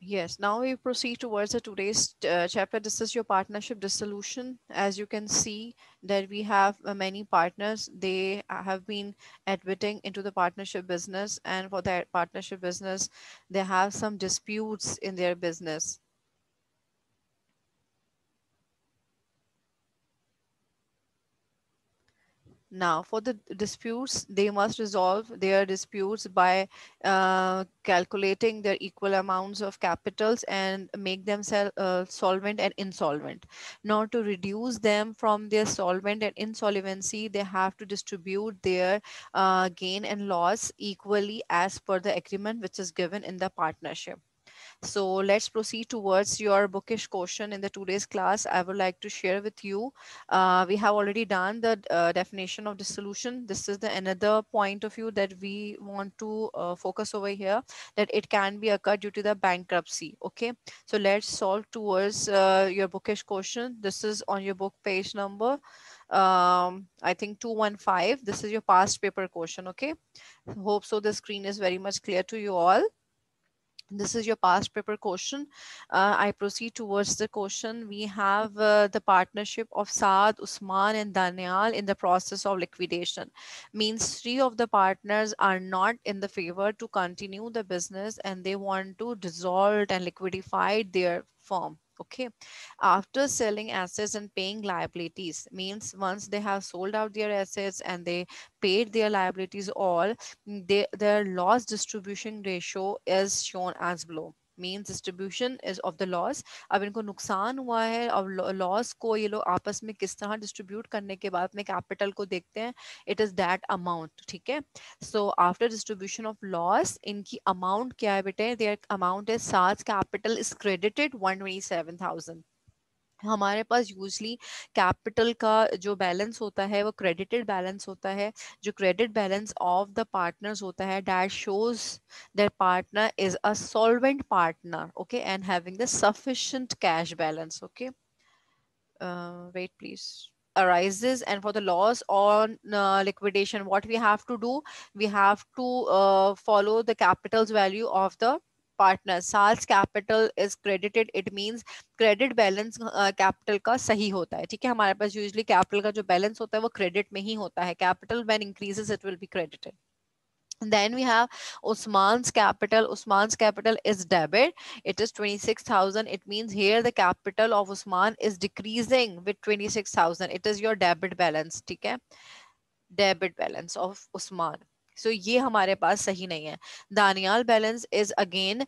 Yes, now we proceed towards the today's chapter. This is your partnership dissolution. As you can see that we have many partners. They have been admitting into the partnership business, and for that partnership business, they have some disputes in their business. Now, for the disputes, they must resolve their disputes by calculating their equal amounts of capitals and make them solvent and insolvent. Now, to reduce them from their solvent and insolvency, they have to distribute their gain and loss equally as per the agreement which is given in the partnership. So let's proceed towards your bookish question in the today's class. I would like to share with you. We have already done the definition of dissolution. This is the another point of view that we want to focus over here, that it can be occurred due to the bankruptcy. Okay, so let's solve towards your bookish question. This is on your book page number. I think 215. This is your past paper question. Okay, hope so. The screen is very much clear to you all. This is your past paper question. I proceed towards the question. We have the partnership of Saad, Usman, and Daniel in the process of liquidation. Means three of the partners are not in the favor to continue the business and they want to dissolve and liquidify their firm. Okay, after selling assets and paying liabilities, means once they have sold out their assets and they paid their liabilities all, their loss distribution ratio is shown as below. Means distribution is of the loss. अब इनको नुकसान हुआ है और loss को ये लोग आपस में किस तरह डिस्ट्रीब्यूट करने के बाद में कैपिटल को देखते हैं. It is that amount. ठीक है. So after distribution of loss इनकी अमाउंट क्या है बेटे. देयर अमाउंट इज साज कैपिटल इज क्रेडिटेड 127,000. हमारे पास यूजली कैपिटल का जो बैलेंस होता है वो क्रेडिटेड बैलेंस होता है. जो credit balance of the partners होता है that shows that partner is a solvent partner. Okay, and having the sufficient cash balance. Okay, wait please. Arises, and for the loss on liquidation, what we have to do, we have to follow the capital's value of the partner. SARS capital is credited. It means credit balance capital का सही होता है. ठीक है, हमारे पास usually capital का जो balance होता है वो क्रेडिट में ही होता है. Capital when increases it will be credited. Then we have Usman's capital. Usman's capital is debit. It is 26,000. It means here the capital of Usman is decreasing with 26,000. It is your debit balance. ठीक है, debit balance of Usman. सो ये हमारे पास सही नहीं है. Daniyal balance is again,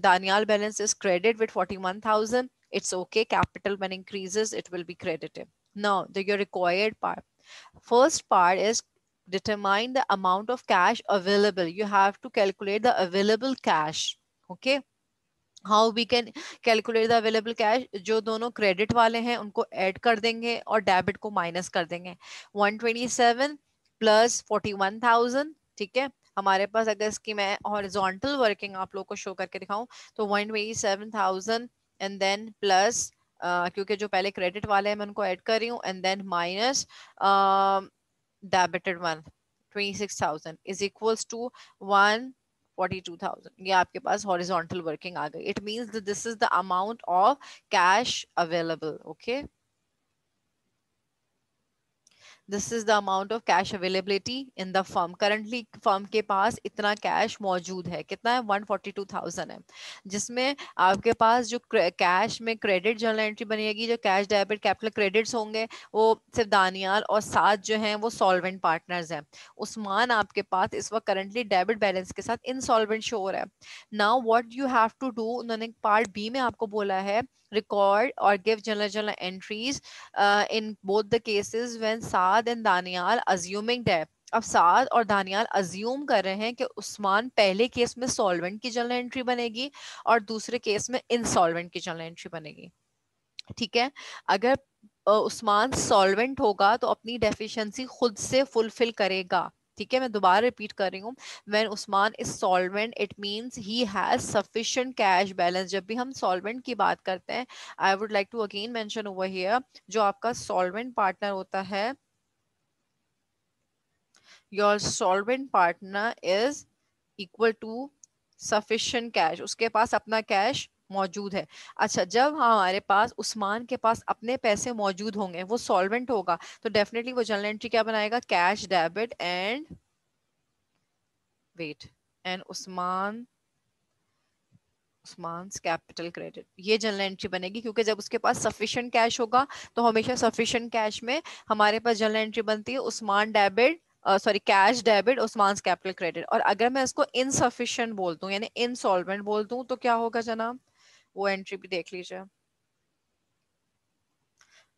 Daniyal balance is credit with 41,000. It's okay. Capital when increases, it will be credited. Now, your required part. First part is determine the amount of cash available. You have to calculate the available cash. Okay. How we can calculate the available cash. जो दोनों credit वाले हैं उनको add कर देंगे और debit को minus कर देंगे. 127 प्लस 41,000. ठीक है, हमारे पास अगर इसकी मैं हॉरिजॉन्टल वर्किंग आप लोग को शो करके दिखाऊं तो 127,000 एंड देन प्लस, क्योंकि जो पहले क्रेडिट वाले हैं मैं उनको ऐड कर रही हूँ, and then minus debited one 26,000 is equals to 42,000. ये आपके पास हॉरिजॉन्टल वर्किंग आ गई. It means that this is the amount of cash available. Okay, this is the amount of cash availability in the firm. Currently firm के पास इतना cash मौजूद है. कितना है? 142,000 है. जिसमें आपके पास जो कैश में क्रेडिट जर्नल एंट्री बनेगी, जो कैश डेबिट कैपिटल क्रेडिट्स होंगे, वो सिर्फ दानियाल और साथ जो हैं वो सॉल्वेंट पार्टनर्स हैं. उस्मान आपके पास इस वक्त करंटली डेबिट बैलेंस के साथ इनसॉल्वेंट शो हो रहा है. Now what you have to do, उन्होंने पार्ट बी में आपको बोला है record or give journal entries in both the cases when Saad and Danial assuming debt. अब साद और दानियाल अज्यूम कर रहे हैं कि उस्मान पहले केस में सॉल्वेंट की जर्नल एंट्री बनेगी और दूसरे केस में इनसॉल्वेंट की जर्नल एंट्री बनेगी. ठीक है, अगर उस्मान सॉल्वेंट होगा तो अपनी डेफिशिएंसी खुद से फुलफिल करेगा. ठीक है, मैं दोबारा रिपीट कर रही हूँ. When Usman is solvent it means he has sufficient cash balance. जब भी हम सॉल्वेंट की बात करते हैं, I would like to again mention over here, जो आपका सॉल्वेंट पार्टनर होता है, your solvent partner is equal to sufficient cash, उसके पास अपना कैश मौजूद है। अच्छा, जब हमारे पास उस्मान के पास अपने पैसे मौजूद होंगे, वो सॉल्वेंट होगा, तो डेफिनेटली वो जर्नल एंट्री क्या बनाएगा, cash debit and wait and Usman capital credit, ये जनरल एंट्री बनेगी। क्योंकि जब उसके पास सफिशिएंट कैश होगा तो हमेशा सफिशिएंट कैश में हमारे पास जनरल एंट्री बनती है Usman debit, sorry cash debit Usman capital credit. और अगर मैं इसको इनसफिशिएंट बोल दूं यानी इनसॉल्वेंट बोल दूं तो क्या होगा जनाब, वो एंट्री भी देख लीजिए।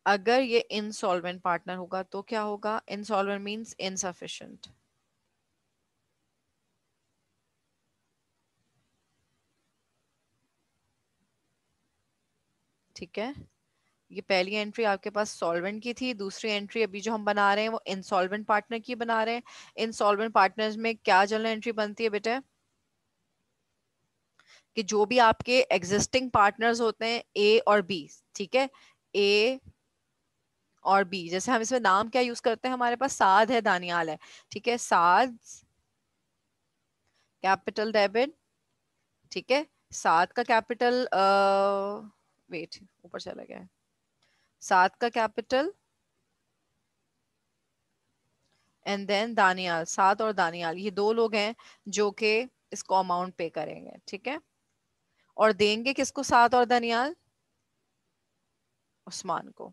अगर ये इनसॉल्वेंट पार्टनर होगा तो क्या होगा, इनसॉल्वेंट मींस इनसफिशिएंट। ठीक है, ये पहली एंट्री आपके पास सॉल्वेंट की थी, दूसरी एंट्री अभी जो हम बना रहे हैं वो इंसॉल्वेंट पार्टनर की बना रहे हैं। इंसॉल्वेंट पार्टनर्स में क्या जनरल एंट्री बनती है बेटा, कि जो भी आपके एग्जिस्टिंग पार्टनर्स होते हैं ए और बी, ठीक है, ए और बी, जैसे हम इसमें नाम क्या यूज करते हैं, हमारे पास साद है, दानियाल है, ठीक है, साद कैपिटल डेबिट, ठीक है, सात का कैपिटल वेट ऊपर चला गया है, सात का कैपिटल एंड देन दानियाल, सात और दानियाल ये दो लोग हैं जो कि इसको अमाउंट पे करेंगे, ठीक है, और देंगे किसको, सात और दानियाल, उस्मान को।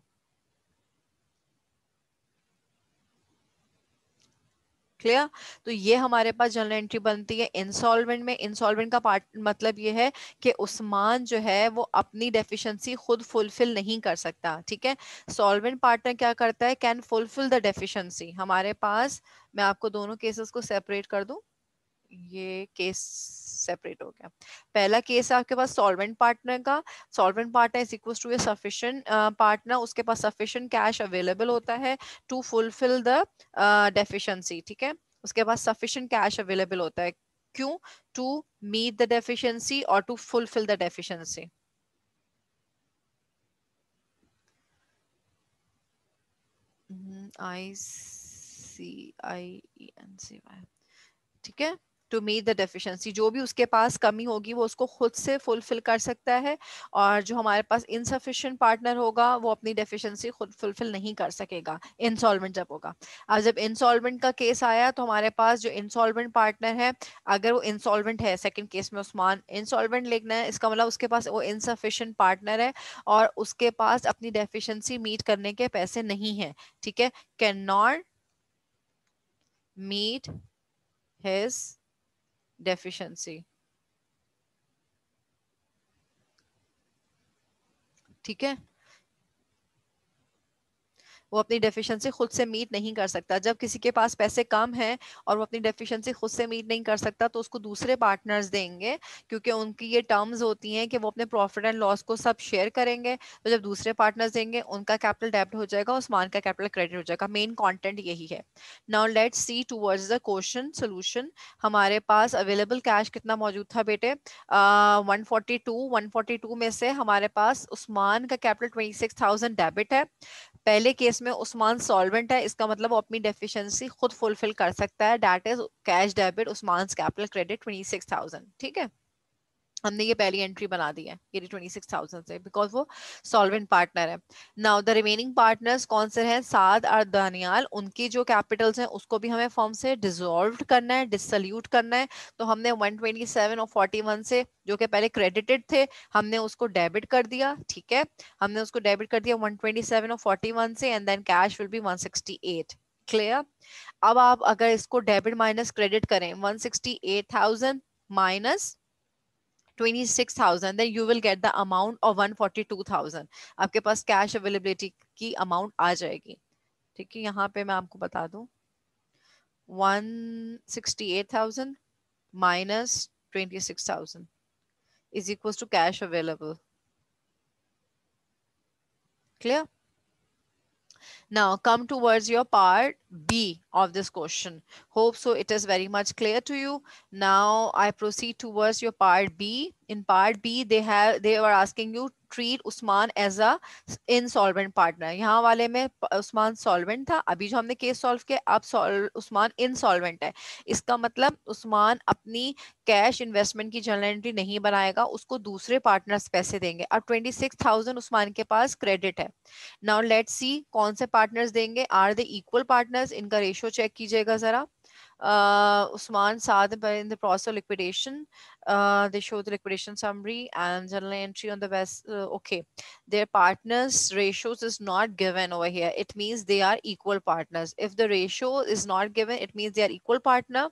क्लियर। तो ये हमारे पास जर्नल एंट्री बनती है इंसॉल्वेंट में। इंसॉल्वेंट का पार्ट मतलब ये है कि उस्मान जो है वो अपनी डेफिशिएंसी खुद फुलफिल नहीं कर सकता, ठीक है। सॉल्वेंट पार्टनर क्या करता है, कैन फुलफिल द डेफिशिएंसी। हमारे पास, मैं आपको दोनों केसेस को सेपरेट कर दूं, ये केस सेपरेट हो गया। पहला केस है आपके पास सॉल्वेंट पार्टनर का, solvent partner is equal to a sufficient partner, उसके पास सफिशिएंट कैश अवेलेबल होता है टू फुलफिल द डेफिशिएंसी, ठीक है, उसके पास सफिशिएंट कैश अवेलेबल होता है, क्यों, टू मीट द डेफिशिएंसी और to fulfil the deficiency. ICIENCY, ठीक है, टू मीट द डेफिशिएंसी, जो भी उसके पास कमी होगी वो उसको खुद से फुलफिल कर सकता है, और जो हमारे पास इनसफिशिएंट पार्टनर होगा वो अपनी डेफिशिएंसी खुद फुलफिल नहीं कर सकेगा, इंसॉल्वेंट जब होगा। अब जब इंसॉल्वेंट का केस आया तो हमारे पास जो इंसॉल्वेंट पार्टनर है, अगर वो इंसॉल्वेंट है, सेकंड केस में उस्मान इंसॉल्वेंट लिखना है, इसका मतलब उसके पास वो इनसफिशिएंट पार्टनर है और उसके पास अपनी डेफिशिएंसी मीट करने के पैसे नहीं है, ठीक है, can not meet his deficiency, ठीक है, वो अपनी डेफिशिएंसी खुद से मीट नहीं कर सकता। जब किसी के पास पैसे कम हैं और वो अपनी डेफिशिएंसी खुद से मीट नहीं कर सकता तो उसको दूसरे पार्टनर्स देंगे, क्योंकि उनकी ये टर्म्स होती हैं कि वो अपने प्रॉफिट एंड लॉस को सब शेयर करेंगे। तो जब दूसरे पार्टनर्स देंगे उनका कैपिटल डेब्ट हो जाएगा, उस्मान का कैपिटल क्रेडिट हो जाएगा। मेन कॉन्टेंट यही है। Now let's C towards the question solution. हमारे पास अवेलेबल कैश कितना मौजूद था बेटे, 142 में से हमारे पास उस्मान का कैपिटल 26,000 डेबिट है। पहले केस में उस्मान सॉल्वेंट है, इसका मतलब वो अपनी डेफिशिएंसी खुद फुलफिल कर सकता है, that is cash debit Usman capital credit 26,000, ठीक है। हमने ये पहली एंट्री बना दी है ये 26,000 से, बिकॉज वो सॉल्वेंट पार्टनर है। नाउ द रिमेनिंग पार्टनर्स कौन से हैं, साद और दानियाल, उनकी जो कैपिटल्स हैं उसको भी हमें फॉर्म से डिसॉल्व करना है, डिसल्यूट करना है। तो हमने 127 और 41 से, जो कि पहले क्रेडिटेड थे, हमने उसको डेबिट कर दिया, ठीक है, हमने उसको डेबिट कर दिया 127 और 41 से, and then cash will be 168। Clear. अब आप अगर इसको डेबिट माइनस क्रेडिट करें, 168,000 minus 26,000, then you will get the amount of 142,000। आपके पास कैश अवेलेबिलिटी की अमाउंट आ जाएगी, ठीक है। यहाँ पे मैं आपको बता दूं, 168,000 minus 26,000 is equals to cash available। Clear? Now come towards your part B of this question. Hope so it is very much clear to you. Now I proceed towards your part B. In part B, they were asking you treat Usman as a insolvent partner. यहाँ वाले में Usman solvent था, अभी जो हमने case solve किया अब Usman insolvent है. इसका मतलब उस्मान अपनी कैश इन्वेस्टमेंट की जर्नल एंट्री नहीं बनाएगा, उसको दूसरे पार्टनर्स पैसे देंगे. अब 26,000 उस्मान के पास क्रेडिट है. नाउ लेट्स सी कौन से पार्टनर्स देंगे. Are they equal partners? इनका रेशियो चेक कीजिएगा जरा. Usman Saad in the process of liquidation. They show the liquidation summary and journal entry on the west. Okay, their partners ratios is not given over here. It means they are equal partners. If the ratio is not given, it means they are equal partner.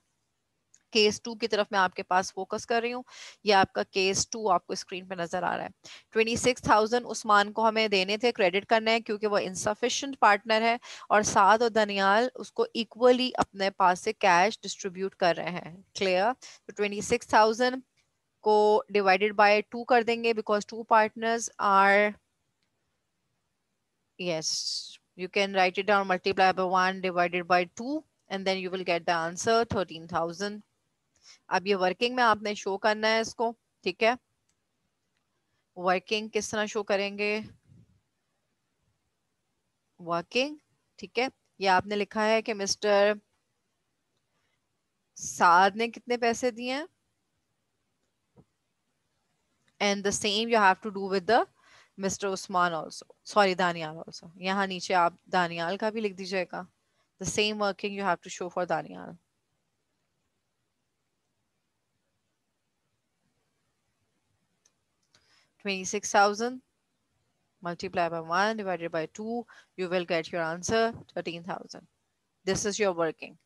Case 2 की तरफ मैं आपके पास focus कर रही हूँ. ये आपका case 2 आपको स्क्रीन पे नजर आ रहा है. 26,000 उस्मान को हमें देने थे, क्रेडिट करना है क्योंकि वो इंसफिशिएंट पार्टनर है, और साद और दनियाल उसको इक्वली अपने पास से कैश डिस्ट्रीब्यूट कर रहे हैं. क्लियर? तो 26,000 को डिवाइडेड बाय 2 कर देंगे because two partners are, yes, you can write it down, multiply by 1 divided by 2 and then you will get the answer 13,000. अब ये वर्किंग में आपने शो करना है इसको. ठीक है, वर्किंग किस तरह शो करेंगे? वर्किंग, ठीक है, ये आपने लिखा है कि मिस्टर साद ने कितने पैसे दिए हैं, and the same you have to do with the mister Usman also, sorry Daniyal also. यहाँ नीचे आप दानियाल का भी लिख दीजिएगा. The same working you have to show for Daniyal. 26,000 multiply by 1 divided by 2, you will get your answer 13,000. This is your working.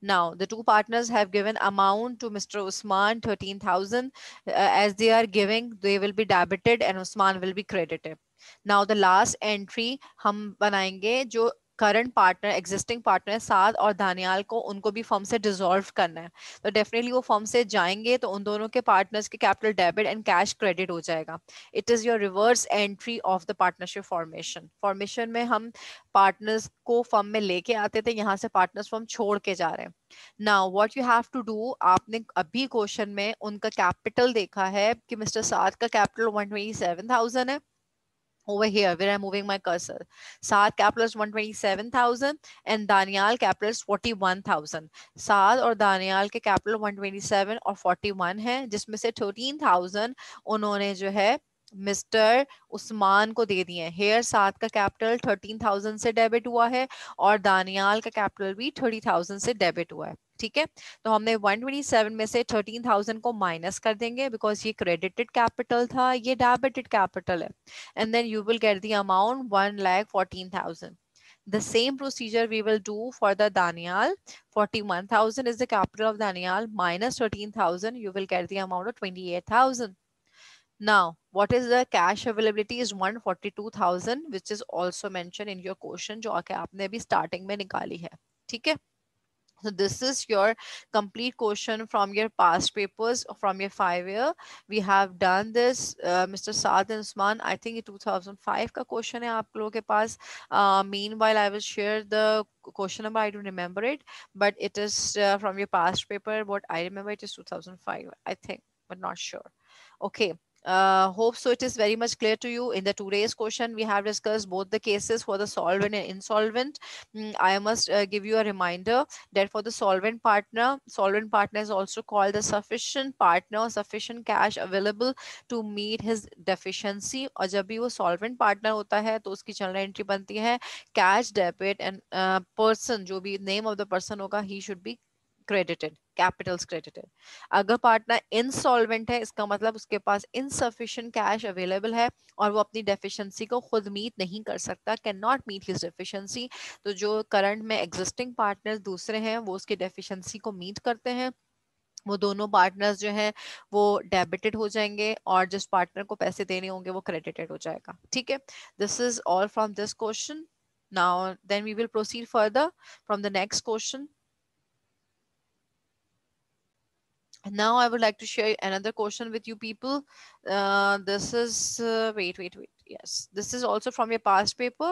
Now the two partners have given amount to Mr. Usman 13,000. As they are giving, they will be debited and Usman will be credited. Now the last entry हम बनाएंगे जो current partner existing partner साद और दानियाल को, उनको भी firm से dissolve करना है. तो डेफिनेटली वो फर्म से जाएंगे तो उन दोनों के पार्टनर्स के capital debit and cash credit हो जाएगा. It is your reverse entry of the partnership formation में हम पार्टनर्स को फर्म में लेके आते थे, यहाँ से पार्टनर्स फर्म छोड़ के जा रहे हैं. Now what you have to do, आपने अभी क्वेश्चन में उनका कैपिटल देखा है कि मिस्टर साद का कैपिटल 127,000 है. Over here where I'm moving my cursor, Saad capital is 127,000 and Danial capital is 41,000. Saad और दानियाल के कैपिटल 127 और 41 है, जिसमें से 13,000 उन्होंने जो है मिस्टर उस्मान को दे दिए. हेयर साद का कैपिटल 13,000 से डेबिट हुआ है और दानियाल का कैपिटल भी 30,000 से डेबिट हुआ है. ठीक है, तो हमने 127 में से 13,000 को माइनस कर देंगे बिकॉज ये क्रेडिटेड कैपिटल था, ये डेबिटेड कैपिटल है. And then you will get the amount 1,14,000. The same procedure we will do for the Danial. 41,000 is the capital of Danial, minus 13,000, you will get the amount of 28,000. Now, what is the cash availability is 142,000, which is also mentioned in your question जो आके आपने अभी starting में निकाली है. ठीक है, so this is your complete question from your past papers from your 5 year. We have done this, Mr. Saad and Usman. I think ये 2005 का question है आप लोगों के पास. Meanwhile, I will share the question number. I don't remember it, but it is from your past paper. What I remember, it is 2005, I think, but not sure. Okay. Hope so it is very much clear to you. In the today's question, we have discussed both the cases for the solvent and insolvent. I must give you a reminder that for the solvent partner is also called the sufficient partner, sufficient cash available to meet his deficiency. और जब भी वो solvent partner होता है तो उसकी journal entry बनती है cash debit and person, जो भी name of the person होगा, he should be credited, capitals credited. अगर पार्टनर इंसॉल्वेंट है, इसका मतलब उसके पास इनसफिशिएंट कैश अवेलेबल है और वो अपनी डेफिशिएंसी को खुद मीट नहीं कर सकता, can not meet his deficiency. तो जो करंट में एग्जिस्टिंग पार्टनर्स दूसरे हैं वो उसकी डेफिशिएंसी को मीट करते हैं. वो दोनों पार्टनर्स जो हैं वो डेबिटेड हो जाएंगे और जिस पार्टनर को पैसे देने होंगे वो क्रेडिटेड हो जाएगा. ठीक है, this is all from this question. Now then we will proceed further from the next question. Now I would like to share another question with you people. This is wait. Yes, this is also from your past paper.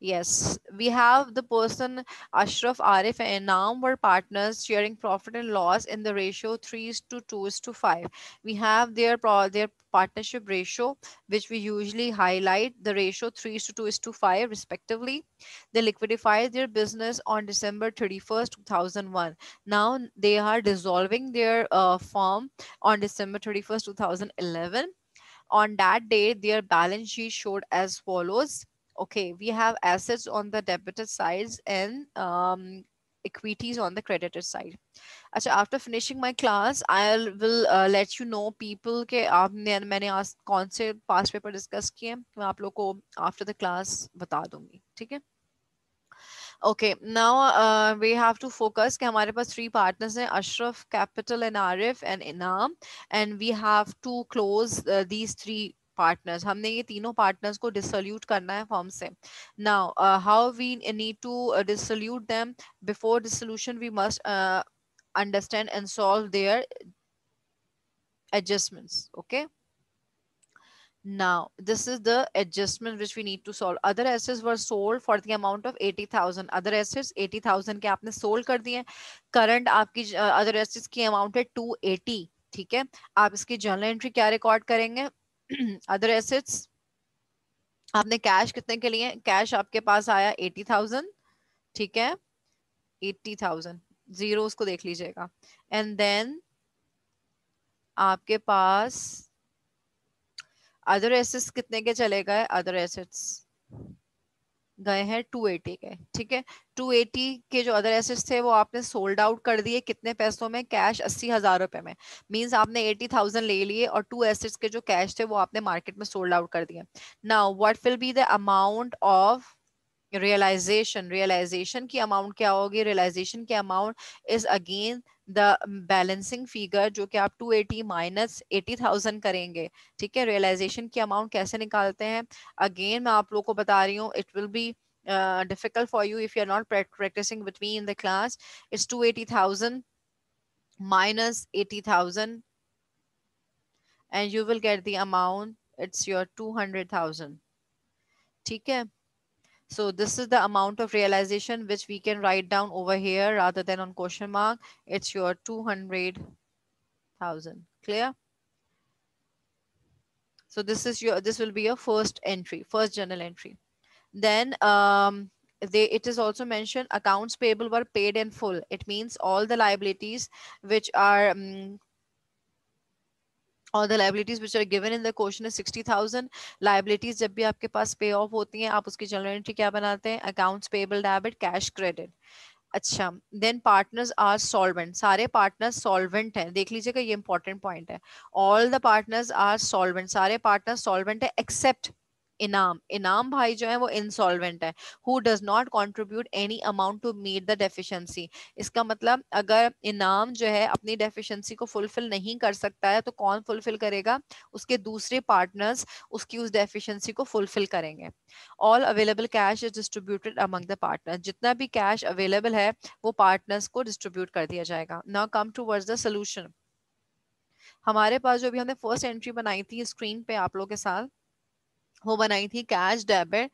Yes, we have the person Ashraf, Arif, and Naam were partners sharing profit and loss in the ratio 3 is to 2 is to 5. We have their partnership ratio, which we usually highlight the ratio 3 is to 2 is to 5 respectively. They liquidified their business on December 31st, 2001. Now they are dissolving their firm on December 31st, 2011. On that day, their balance sheet showed as follows. Okay, we have assets on the debitor side and equities on the creditor side. अच्छा, after finishing my class, I will let you know people के आपने मैंने आज कौन से past paper discuss किए, मैं आप लोग को after the class बता दूंगी, ठीक है? Okay, now we have to focus कि हमारे पास three partners हैं, Ashraf, Capital and Arif and Inam, and we have to close these three partners. हमने ये तीनों partners को dissolute करना है firm से. Now, how we need to dissolute them? Before dissolution, we must understand and solve their adjustments. Okay. Now, this is the adjustment which we need to solve. Other assets were sold for the amount of 80,000. Other assets 80,000 के आपने sold कर दिए. Current आपकी other assets की amount है 280. ठीक है, आप इसकी journal entry क्या record करेंगे? Other assets आपने कैश कितने के लिए? कैश आपके पास आया 80,000. ठीक है, 80,000 जीरो उसको देख लीजिएगा. एंड देन आपके पास अदर एसेट्स कितने के चले गए? अदर एसेट्स गए हैं 280 के. ठीक है, 280 के जो अदर एसेट्स थे वो आपने सोल्ड आउट कर दिए. कितने पैसों में? कैश 80,000 रुपए में. मींस आपने 80,000 ले लिए और टू एसेट्स के जो कैश थे वो आपने मार्केट में सोल्ड आउट कर दिए. Now what will be the amount of realisation की अमाउंट क्या होगी? रियलाइजेशन की amount is again the balancing figure, जो कि आप 280 माइनस 80,000 करेंगे. ठीक है, रियलाइजेशन की अमाउंट कैसे निकालते हैं? अगेन मैं आप लोग को बता रही हूँ, it will be difficult for you if you're not practicing with me in the class. It's 280,000 minus 80,000 and you will get the amount. It's your 200,000. ठीक है, so this is the amount of realization which we can write down over here rather than on question mark. It's your 200,000. Clear? So this will be your first entry, first journal entry. Then it is also mentioned accounts payable were paid in full. It means all the liabilities which are all the liabilities which are given in the question is 60,000. liabilities जब भी आपके पास पे of होती हैं आप उसकी general entry क्या बनाते हैं? Accounts payable debit cash credit. अच्छा, देन पार्टनर्स आर सॉल्वेंट. सारे पार्टनर्स सॉल्वेंट हैं, देख लीजिएगा ये इंपॉर्टेंट पॉइंट है. All the partners are solvent. सारे पार्टनर्स सॉल्वेंट है एक्सेप्ट इनाम. इनाम भाई जो है वो इनसॉल्वेंट है. Who does not contribute any amount to meet the deficiency. इसका मतलब अगर इनाम जो है अपनी डेफिशिएंसी को फुलफिल नहीं कर सकता है तो कौन फुलफिल करेगा? उसके दूसरे पार्टनर्स उसकी उस डेफिशिएंसी को फुलफिल करेंगे. All available cash is distributed among the partners. जितना भी कैश अवेलेबल है वो पार्टनर्स को डिस्ट्रीब्यूट कर दिया जाएगा. Now come towards the solution. हमारे पास जो भी हमने फर्स्ट एंट्री बनाई थी स्क्रीन पे आप लोगों के साथ, वो बनाई थी cash debit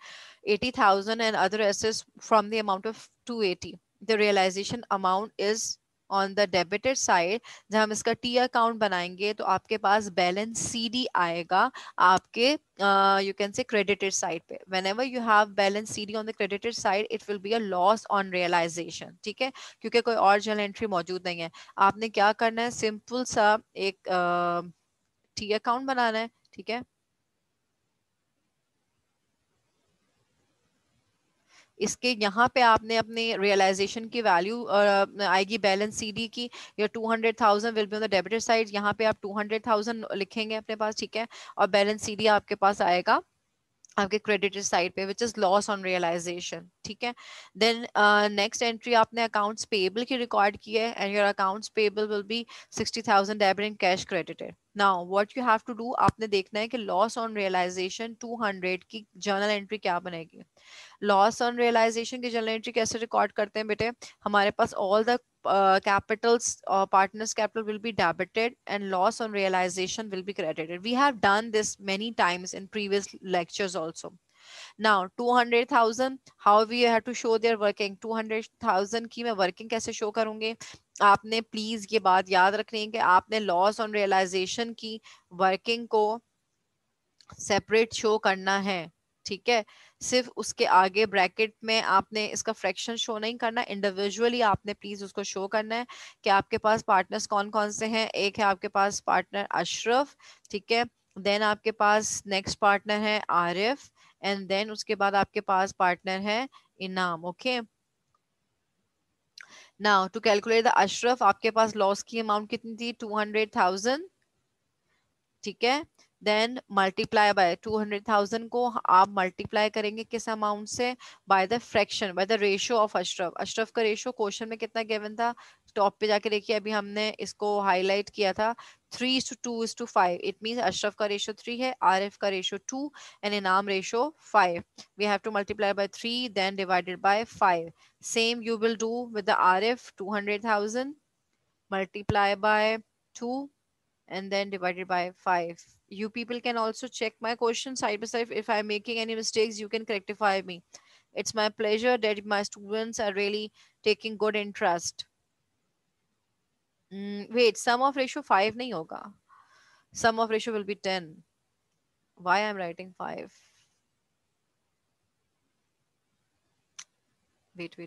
80,000 and other assets from the amount of 280. The realization amount is on the debited side. जब हम इसका टी अकाउंट बनाएंगे तो आपके पास बैलेंस सीडी आएगा आपके you can say credited side पे. Whenever you have balance CD on the credited side, it will be a loss on realization. ठीक है, क्योंकि कोई और जर्नल एंट्री मौजूद नहीं है. आपने क्या करना है? सिंपल सा एक टी अकाउंट बनाना है. ठीक है, इसके यहाँ पे आपने अपने रियलाइजेशन की वैल्यू आएगी बैलेंस सीडी की. या 200,000 will be on the debited side. यहाँ पे आप 200,000 लिखेंगे अपने पास. ठीक है, और बैलेंस सीडी आपके पास आएगा आपके क्रेडिटेड साइड पे which is loss on realisation. ठीक है, देन नेक्स्ट एंट्री आपने अकाउंट्स पेबल की रिकॉर्ड की है and your accounts payable will be 60,000 debit and cash credited. Now what you have to do, आपने देखना है कि लॉस ऑन रियलाइजेशन 200 की जर्नल एंट्री क्या बनेगी. लॉस ऑन रियलाइजेशन की जर्नल एंट्री कैसे रिकॉर्ड करते हैं बेटे? हमारे पास all the capitals partners capital will be debited and loss on realization will be credited. We have done this many times in previous lectures also. Now 200,000, how we have to show their working? 200,000 की मैं working कैसे show करूंगी? आपने please ये बात याद रखनी है कि आपने लॉस ऑन रियलाइजेशन की वर्किंग को सेपरेट शो करना है, ठीक है। सिर्फ उसके आगे ब्रैकेट में आपने इसका फ्रैक्शन शो नहीं करना, इंडिविजुअली आपने प्लीज उसको शो करना है कि आपके पास पार्टनर्स कौन कौन से हैं। एक है आपके पास पार्टनर अशरफ, ठीक है। देन आपके पास नेक्स्ट पार्टनर है आरिफ, एंड देन उसके बाद आपके पास पार्टनर है Inam. Okay, now to calculate the Ashraf, आपके पास लॉस की अमाउंट कितनी थी? 200,000, ठीक है। देन मल्टीप्लाई बाय 200,000 को आप मल्टीप्लाई करेंगे किस अमाउंट से? By the fraction, by the ratio of Ashraf. Ashraf का रेशियो क्वेश्चन में कितना गिवन था? टॉप पे जाके देखिए, अभी हमने इसको हाईलाइट किया था, 3:2:5। इट मीन अशरफ का रेशियो 3 है, आरिफ का ratio 2 and Inam ratio 5। We have to multiply by 3 then divided by 5। Same you will do with the Arif, 200,000 multiply by 2 and then divided by 5. You people can also check my question side by side. If I'm making any mistakes, you can rectify me. It's my pleasure that my students are really taking good interest. Wait, sum of ratio 5 nahi hoga. Sum of ratio will be 10. Why I'm writing 5? Wait.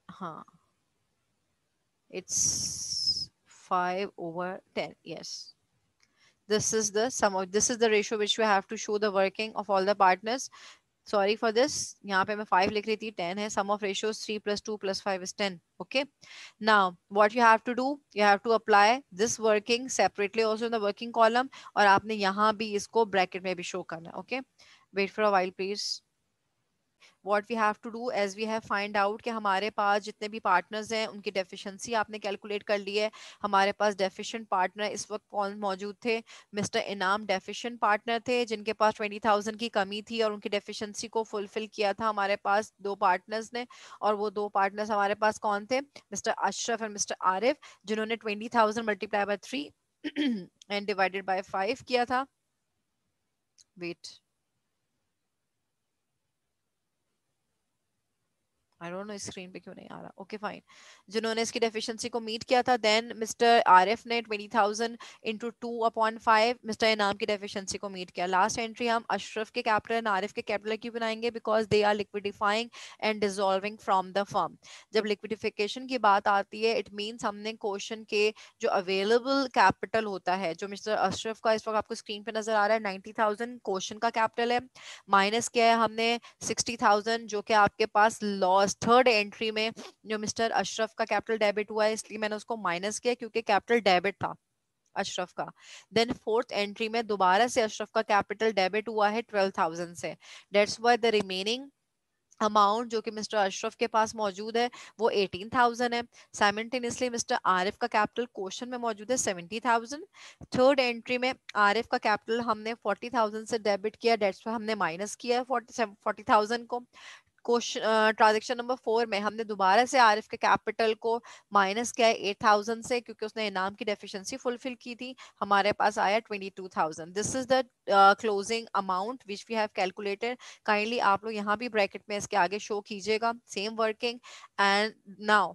Huh. It's 5/10. Yes. This is the ratio which we have to show the working of all the partners. Sorry for this, यहाँ पे मैं 5 लिख रही थी, 10 है। Sum of ratios 3 + 2 + 5 is 10. Okay, now what you have to do, you have to apply this working separately also in the working column, और आपने यहाँ भी इसको ब्रैकेट में भी शो करना है। Okay, wait for a while please. What we have to do, as we have find out कि हमारे पास जितने भी पार्टनर्स हैं उनकी डेफिशिएंसी आपने कैलकुलेट कर ली है। हमारे पास डेफिशिएंट पार्टनर इस वक्त कौन मौजूद थे? मिस्टर इनाम डेफिशिएंट पार्टनर थे, जिनके पास 20,000 की कमी थी और उनकी डेफिशिएंसी को फुलफिल किया था हमारे पास दो पार्टनर्स ने। और वो दो पार्टनर्स हमारे पास कौन थे? Mister Ashraf and mister Arif, जिन्होंने 20,000 multiply by 3 and divided by 5 किया था। Wait, I don't know screen पे क्यों नहीं आ रहा। ओके फाइन, जिन्होंने इसकी डेफिशिएंसी को मीट किया था। देन मिस्टर आरिफ ने 20,000 इंटू 2/5 मिस्टर इनाम की डेफिशिएंसी को मीट किया। लास्ट एंट्री हम अशरफ के कैपिटल एंड आरिफ के कैपिटल क्यों बनाएंगे? Because they are liquidifying and dissolving from the firm. जब लिक्विडिफिकेशन की बात आती है, इट मीन्स हमने क्वेश्चन के जो अवेलेबल कैपिटल होता है, जो मिस्टर अशरफ का इस वक्त आपको स्क्रीन पे नजर आ रहा है 90,000 क्वेश्चन का कैपिटल है, माइनस किया है हमने 60,000 जो कि आपके पास लॉस थर्ड एंट्री में जो मिस्टर अशरफ का कैपिटल डेबिट हुआ है, इसलिए मैंने उसको माइनस किया क्योंकि कैपिटल डेबिट था अशरफ का। देन फोर्थ एंट्री में दोबारा से अशरफ का कैपिटल डेबिट हुआ है 12,000 से। That's why the remaining amount जो कि मिस्टर अशरफ के पास मौजूद है वो 18,000 है। साइमल्टेनियसली मिस्टर आरिफ का कैपिटल क्वेश्चन में मौजूद है 70,000। थर्ड एंट्री में आरिफ का कैपिटल हमने 40,000 से डेबिट किया, डेट्स हमने माइनस किया 40,000 को। क्वेश्चन ट्रांजेक्शन नंबर 4 में हमने दोबारा से आरिफ के कैपिटल को माइनस किया है 8,000 से, क्योंकि उसने इनाम की डेफिशिएंसी फुलफिल की थी। हमारे पास आया 22,000। This is the closing amount which we have calculated. Kindly आप लोग यहाँ भी ब्रैकेट में इसके आगे शो कीजिएगा सेम वर्किंग। एंड नाउ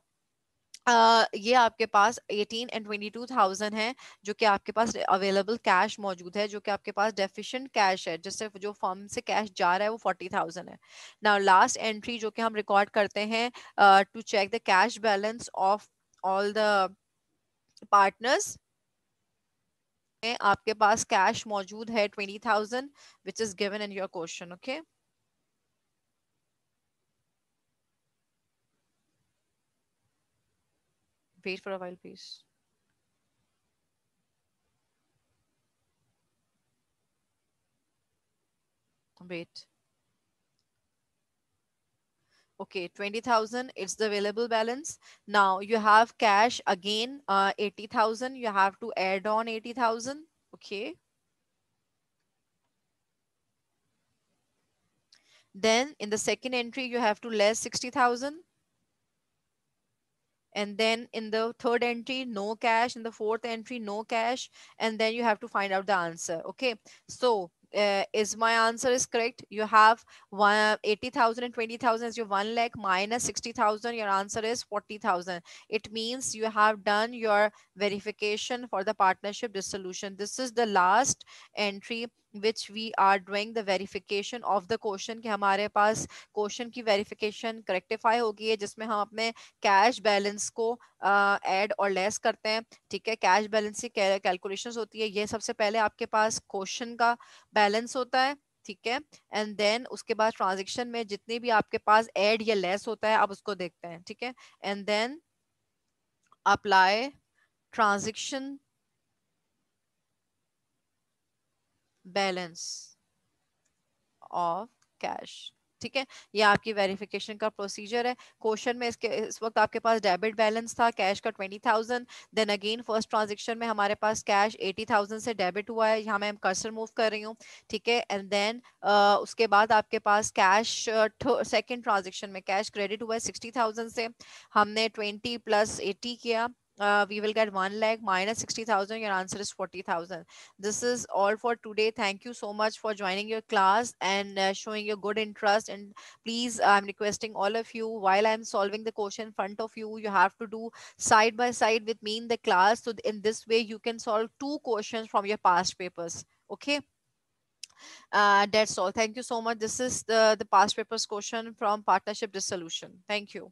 ये आपके पास 18 एंड 22,000 है जो कि आपके पास अवेलेबल कैश मौजूद है, जो कि आपके पास डेफिशिएंट कैश है, जिससे जो फर्म से कैश जा रहा है वो 40,000 है। नाउ लास्ट एंट्री जो कि हम रिकॉर्ड करते हैं to check the cash balance of all the partners, आपके पास कैश मौजूद है 20,000 which is given in your question. Okay, wait for a while please. Wait, okay, 20,000 it's the available balance. Now you have cash again 80,000, you have to add on 80,000. Okay, then in the second entry you have to less 60,000. and then in the third entry no cash, in the fourth entry no cash, and then you have to find out the answer. Okay, so is my answer is correct? You have 80,000 and 20,000 as your 1 lakh minus 60,000, your answer is 40,000. It means you have done your verification for the partnership dissolution. This is the last entry which we are doing the verification of the question कि हमारे पास question की verification करेक्टिफाई हो गई है, जिसमें हम अपने cash balance को ऐड और लेस करते हैं। ठीक है, कैश बैलेंस की कैलकुलेशंस होती है। ये सबसे पहले आपके पास क्वेश्चन का बैलेंस होता है, ठीक है, एंड देन उसके बाद ट्रांजेक्शन में जितने भी आपके पास ऐड या लेस होता है आप उसको देखते हैं। ठीक है, and then apply transaction balance of cash. ठीक है, ये आपकी वेरिफिकेशन का प्रोसीजर है। क्वेश्चन में इसके इस वक्त आपके पास डेबिट बैलेंस था कैश का 20,000, देन अगेन फर्स्ट ट्रांजेक्शन में हमारे पास कैश 80,000 से डेबिट हुआ है। यहाँ मैं कर्सर मूव कर रही हूँ, ठीक है, एंड देन उसके बाद आपके पास कैश सेकेंड ट्रांजेक्शन में कैश क्रेडिट हुआ है 60,000 से। हमने 20 प्लस 80 किया, we will get 1 lakh minus 60,000. Your answer is 40,000. This is all for today. Thank you so much for joining your class and showing your good interest. And please, I'm requesting all of you, while I'm solving the question in front of you, you have to do side by side with me in the class. So in this way, you can solve two questions from your past papers. Okay, that's all. Thank you so much. This is the past papers question from partnership dissolution. Thank you.